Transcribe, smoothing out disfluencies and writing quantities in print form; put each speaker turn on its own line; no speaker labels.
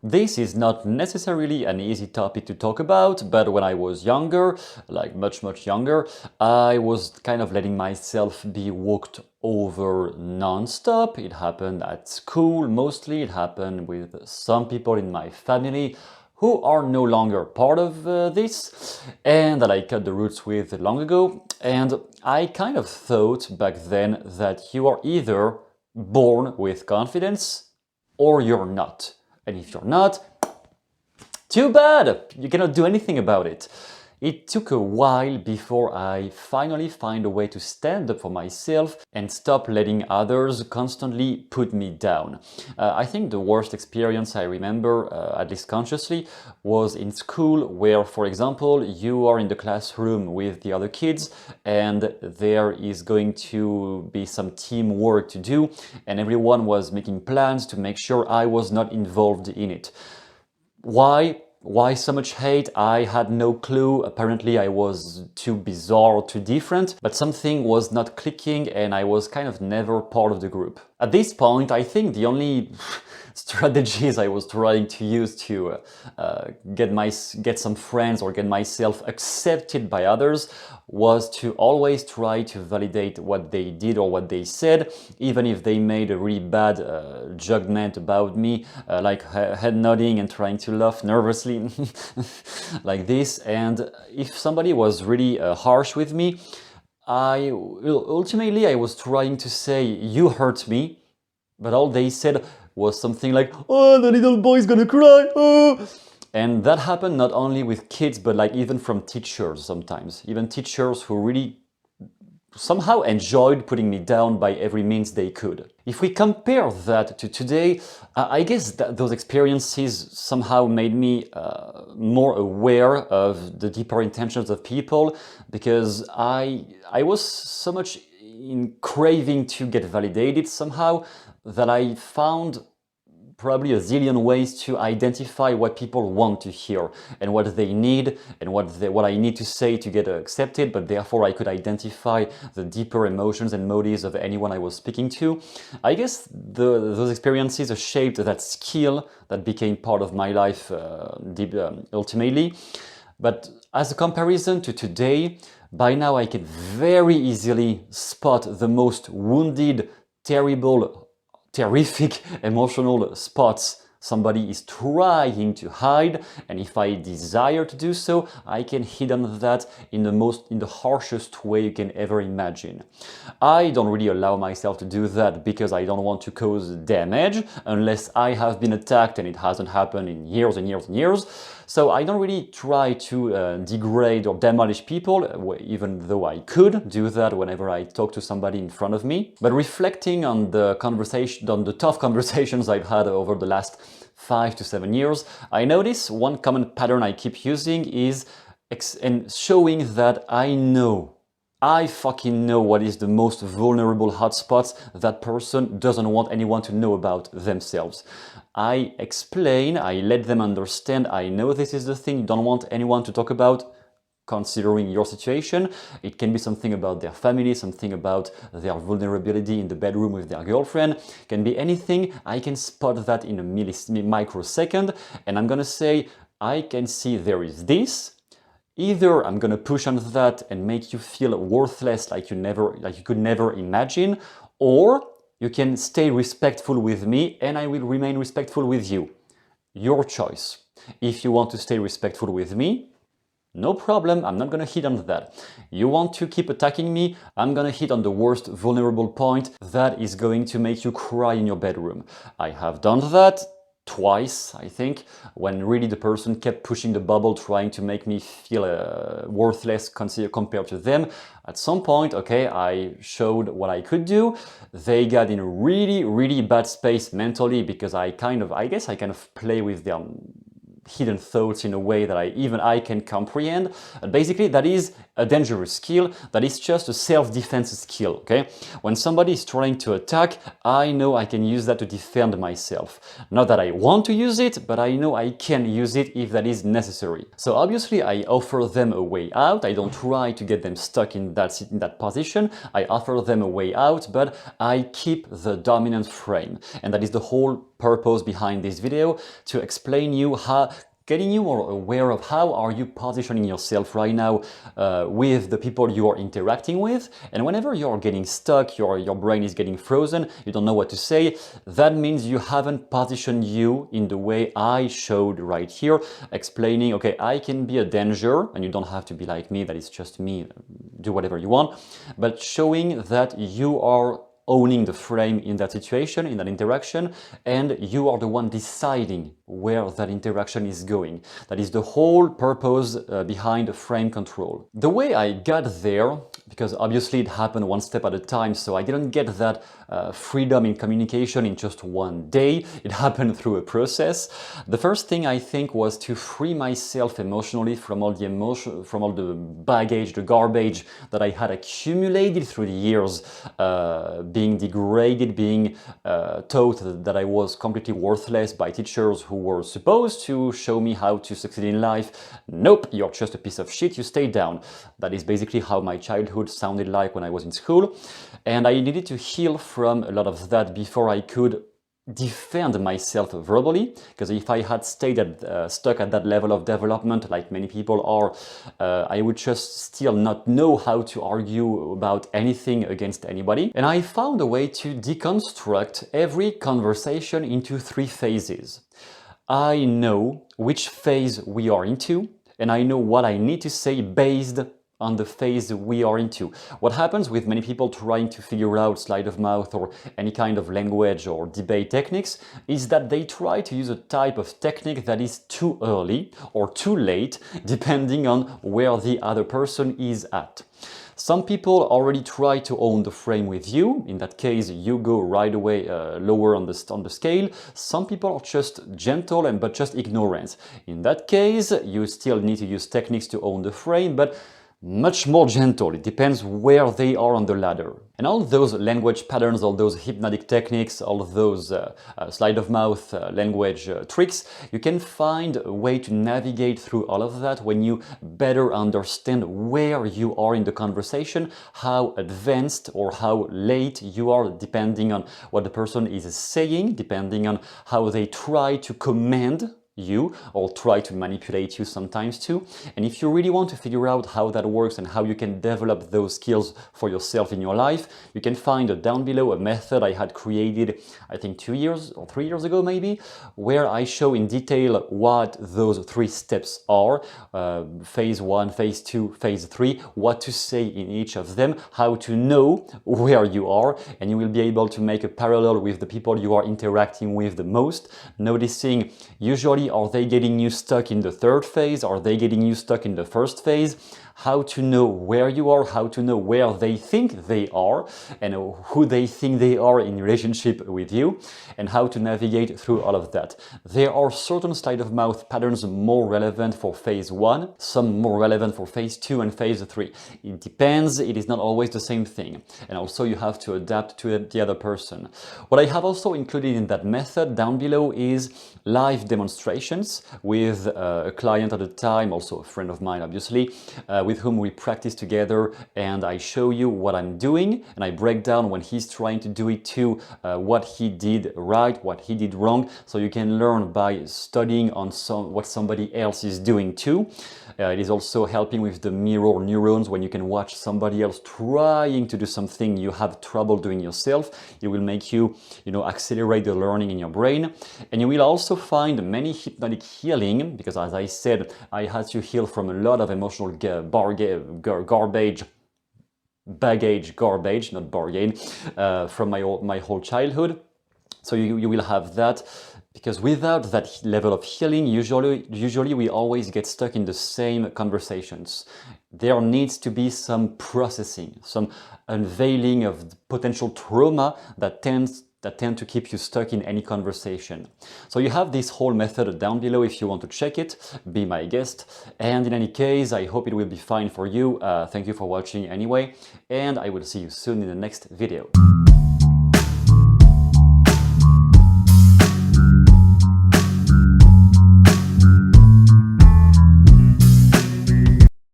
This is not necessarily an easy topic to talk about, but when I was younger, like much younger, I was kind of letting myself be walked over non-stop. It happened at school mostly, it happened with some people in my family who are no longer part of this and that I cut the roots with long ago. And I kind of thought back then that you are either born with confidence or you're not. And if you're not, too bad! You cannot do anything about it. It took a while before I finally find a way to stand up for myself and stop letting others constantly put me down. I think the worst experience I remember, at least consciously, was in school where, for example, you are in the classroom with the other kids and there is going to be some teamwork to do and everyone was making plans to make sure I was not involved in it. Why? Why so much hate? I had no clue. Apparently I was too bizarre, too different, but something was not clicking and I was kind of never part of the group. At this point, I think the only strategies I was trying to use to get some friends or get myself accepted by others was to always try to validate what they did or what they said, even if they made a really bad judgment about me, like head nodding and trying to laugh nervously like this. And if somebody was really harsh with me, ultimately I was trying to say, you hurt me, but all they said was something like, oh, the little boy's gonna cry, oh. And that happened not only with kids, but like even from teachers sometimes. Even teachers who really somehow enjoyed putting me down by every means they could. If we compare that to today, I guess that those experiences somehow made me more aware of the deeper intentions of people, because I was so much in craving to get validated somehow that I found probably a zillion ways to identify what people want to hear and what they need and what I need to say to get accepted, but therefore I could identify the deeper emotions and motives of anyone I was speaking to. I guess those experiences shaped that skill that became part of my life ultimately. But as a comparison to today, by now I can very easily spot the most wounded, terrific emotional spots somebody is trying to hide, and if I desire to do so, I can hit on that in the harshest way you can ever imagine. I don't really allow myself to do that because I don't want to cause damage unless I have been attacked, and it hasn't happened in years and years and years. So I don't really try to degrade or demolish people, even though I could do that whenever I talk to somebody in front of me. But reflecting on the tough conversations I've had over the last 5 to 7 years, I notice one common pattern I keep using is showing that I fucking know what is the most vulnerable hotspots that person doesn't want anyone to know about themselves. I explain, I let them understand, I know this is the thing you don't want anyone to talk about, considering your situation. It can be something about their family, something about their vulnerability in the bedroom with their girlfriend. It can be anything. I can spot that in a microsecond, and I'm gonna say, I can see there is this. Either I'm gonna push on that and make you feel worthless like you could never imagine, or you can stay respectful with me and I will remain respectful with you. Your choice. If you want to stay respectful with me, no problem, I'm not gonna hit on that. You want to keep attacking me, I'm gonna hit on the worst vulnerable point that is going to make you cry in your bedroom. I have done that twice, I think, when really the person kept pushing the bubble, trying to make me feel worthless compared to them. At some point, okay, I showed what I could do. They got in a really bad space mentally because I guess I kind of play with their hidden thoughts in a way that even I can comprehend. And basically, that is a dangerous skill. That is just a self-defense skill, okay? When somebody is trying to attack, I know I can use that to defend myself. Not that I want to use it, but I know I can use it if that is necessary. So obviously, I offer them a way out. I don't try to get them stuck in that position. I offer them a way out, but I keep the dominant frame. And that is the whole purpose behind this video, to explain you how, getting you more aware of how are you positioning yourself right now with the people you are interacting with. And whenever you're getting stuck, your brain is getting frozen, you don't know what to say, that means you haven't positioned you in the way I showed right here, explaining, okay, I can be a danger, and you don't have to be like me, that is just me, do whatever you want, but showing that you are owning the frame in that situation, in that interaction, and you are the one deciding where that interaction is going. That is the whole purpose behind frame control. The way I got there, because obviously it happened one step at a time, so I didn't get that freedom in communication in just one day. It happened through a process. The first thing I think was to free myself emotionally from all the emotion, from all the baggage, the garbage that I had accumulated through the years, being degraded, being taught that I was completely worthless by teachers who were supposed to show me how to succeed in life. Nope, you're just a piece of shit, you stay down. That is basically how my childhood sounded like when I was in school. And I needed to heal from a lot of that before I could defend myself verbally, because if I had stayed stuck at that level of development, like many people are, I would just still not know how to argue about anything against anybody. And I found a way to deconstruct every conversation into 3 phases. I know which phase we are into, and I know what I need to say based on the phase we are into. What happens with many people trying to figure out sleight of mouth or any kind of language or debate techniques is that they try to use a type of technique that is too early or too late, depending on where the other person is at. Some people already try to own the frame with you. In that case, you go right away lower on the scale. Some people are just gentle but just ignorant. In that case, you still need to use techniques to own the frame, but much more gentle. It depends where they are on the ladder. And all those language patterns, all those hypnotic techniques, all of those sleight of mouth language tricks, you can find a way to navigate through all of that when you better understand where you are in the conversation, how advanced or how late you are, depending on what the person is saying, depending on how they try to command you or try to manipulate you sometimes too. And if you really want to figure out how that works and how you can develop those skills for yourself in your life, you can find down below a method I had created, I think 2 years or 3 years ago maybe, where I show in detail what those 3 steps are, phase 1, phase 2, phase 3, what to say in each of them, how to know where you are, and you will be able to make a parallel with the people you are interacting with the most, noticing usually are they getting you stuck in the 3rd phase? Are they getting you stuck in the 1st phase? How to know where you are, how to know where they think they are, and who they think they are in relationship with you, and how to navigate through all of that. There are certain sleight of mouth patterns more relevant for phase 1, some more relevant for phase 2 and phase 3. It depends, it is not always the same thing. And also you have to adapt to the other person. What I have also included in that method down below is live demonstrations with a client at a time, also a friend of mine obviously, with whom we practice together, and I show you what I'm doing and I break down when he's trying to do it too, what he did right, what he did wrong, so you can learn by studying on what somebody else is doing too. It is also helping with the mirror neurons. When you can watch somebody else trying to do something you have trouble doing yourself, it will make you, accelerate the learning in your brain. And you will also find many hypnotic healing, because as I said, I had to heal from a lot of emotional garbage, not bargain, from my whole childhood. So you will have that, because without that level of healing, usually we always get stuck in the same conversations. There needs to be some processing, some unveiling of potential trauma that tend to keep you stuck in any conversation. So you have this whole method down below if you want to check it, be my guest. And in any case, I hope it will be fine for you. Thank you for watching anyway, and I will see you soon in the next video.